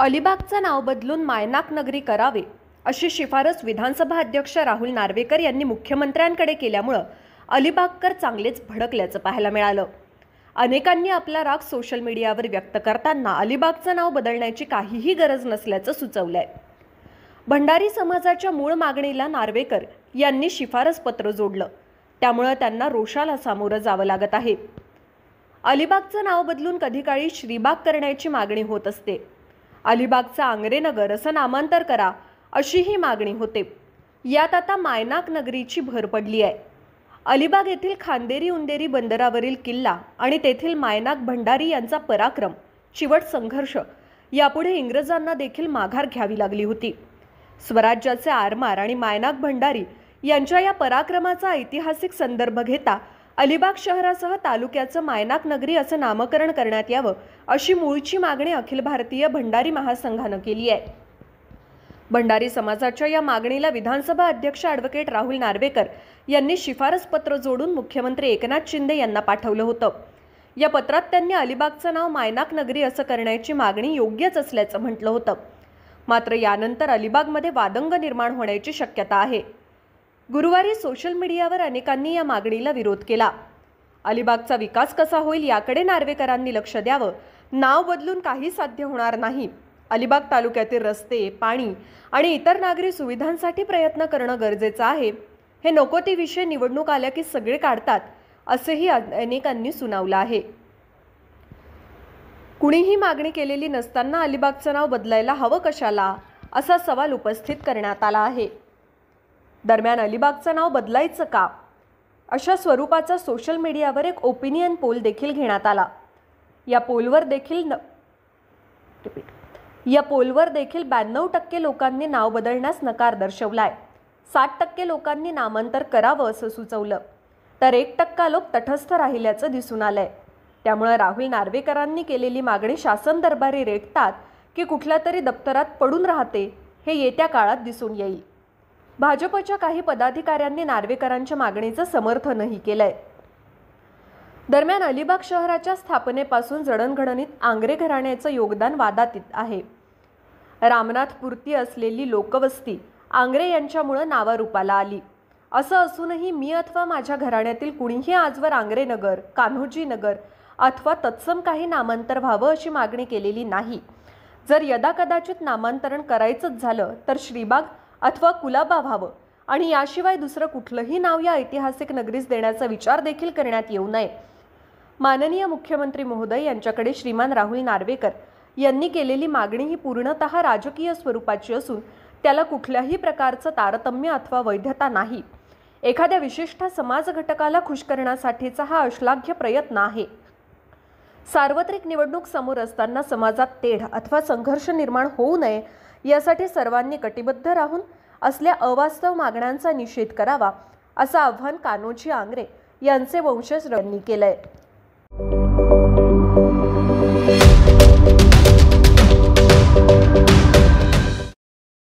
अलिबागचं नाव बदलून मायनाक नगरी करावे अशी शिफारस विधानसभा अध्यक्ष राहुल नार्वेकर यांनी मुख्यमंत्र्यांकडे केल्यामुळे अलिबागकर चांगलेच भडकल्याचं पाहायला मिळालं। अनेकांनी आपला राग सोशल मीडियावर व्यक्त करताना अलिबागचं नाव बदलण्याची काहीही गरज नसल्याचं सुचवलंय। भंडारी समाजाच्या मूळ मागणीला नार्वेकर यांनी शिफारस पत्र जोडलं, त्यामुळे त्यांना रोषाला सामोरं जावं लागत आहे। अलिबागचं नाव बदलून कधी काळी श्रीबाग करण्याची मागणी होत असते। अलिबागचा आंग्रेनगर असं नामांतर करा अशी ही मागणी होते। यात आता मायनाक नगरीची भर पडली आहे। अलिबाग येथील खांदेरी उंदेरी बंदरावरील किल्ला आणि तेथील मायनाक भंडारी यांचा पराक्रम, चिवट संघर्ष यापुढे इंग्रजांना देखील माघार घ्यावी लागली होती। स्वराज्याचे आरमार आणि मायनाक भंडारी यांच्या या पराक्रमाचा ऐतिहासिक संदर्भ घेता अलिबाग शहरासह तालुक्याचं मायनाक नगरी असं नामकरण करण्यात यावं अशी मूळची मागणी अखिल भारतीय भंडारी महासंघानं केली आहे। भंडारी समाजाच्या या मागणीला विधानसभा अध्यक्ष ॲडव्होकेट राहुल नार्वेकर यांनी शिफारस पत्र जोडून मुख्यमंत्री एकनाथ शिंदे यांना पाठवलं होतं। या पत्रात त्यांनी अलिबागचं नाव मायनाक नगरी असं करण्याची मागणी योग्यच असल्याचं म्हटलं होतं। मात्र यानंतर अलिबागमध्ये वादंग निर्माण होण्याची शक्यता आहे। गुरुवारी सोशल मीडियावर अनेकांनी या मागणीला विरोध केला। अलिबागचा विकास कसा होईल याकडे नार्वेकरांनी लक्ष द्यावं, नाव बदलून काही साध्य होणार नाही। अलिबाग तालुक्यातील रस्ते, पाणी आणि इतर नागरी सुविधांसाठी प्रयत्न करणं गरजेचं आहे। हे नको ते विषय निवडणूक आल्या की सगळे काढतात असेही अनेकांनी सुनावलं आहे। कुणीही मागणी केलेली नसताना अलिबागचं नाव बदलायला हवं कशाला, असा सवाल उपस्थित करण्यात आला आहे। दरम्यान अलिबागचं नाव बदलायचं का, अशा स्वरूपाचा सोशल मीडियावर एक ओपिनियन पोल देखील घेण्यात आला। या पोलवर देखील 92% लोकांनी नाव बदलण्यास नकार दर्शवलाय। 60% लोकांनी नामांतर करावं असं सुचवलं, तर 1% लोक तटस्थ राहिल्याचं दिसून आलंय। त्यामुळे राहुल नार्वेकरांनी केलेली मागणी शासन दरबारी रेटतात की कुठल्या तरी दप्तरात पडून राहते हे येत्या काळात दिसून येईल। भाजपच्या काही पदाधिकाऱ्यांनी नार्वेकरांच्या मागणीचं समर्थनही केलंय। दरम्यान अलिबाग शहराच्या स्थापनेपासून जडणघडणीत आंग्रे घराण्याचं योगदान वादातीत आहे। रामनाथपुरती असलेली लोकवस्ती आंग्रे यांच्यामुळे नावारूपाला आली। असं असूनही मी अथवा माझ्या घराण्यातील कुणीही आजवर आंग्रेनगर, कान्होजी नगर अथवा तत्सम काही नामांतर व्हावं अशी मागणी केलेली नाही। जर यदाकदाचित नामांतरण करायचंच झालं तर श्रीबाग अथवा कुलाबा व्हावं आणि याशिवाय दुसरं कुठलंही नाव या ऐतिहासिक नगरीस देण्याचा विचार देखील करण्यात येऊ नये। माननीय मुख्यमंत्री महोदय यांच्याकडे श्रीमान राहुल नार्वेकर यांनी केलेली मागणी ही पूर्णतः राजकीय स्वरूपाची असून त्याला कुठल्याही प्रकारचं तारतम्य अथवा वैधता नाही। एखाद्या विशिष्ट समाज घटकाला खुश करण्यासाठीचा हा अश्लाघ्य प्रयत्न आहे। सार्वत्रिक निवडणूक समोर असताना समाजात तेढ अथवा संघर्ष निर्माण होऊ नये यासाठी सर्वांनी कटिबद्ध राहून असल्या अवास्तव मागण्यांचा निषेध करावा, असं आव्हान कान्होजी आंग्रे यांचे वंशज यांनी केलंय।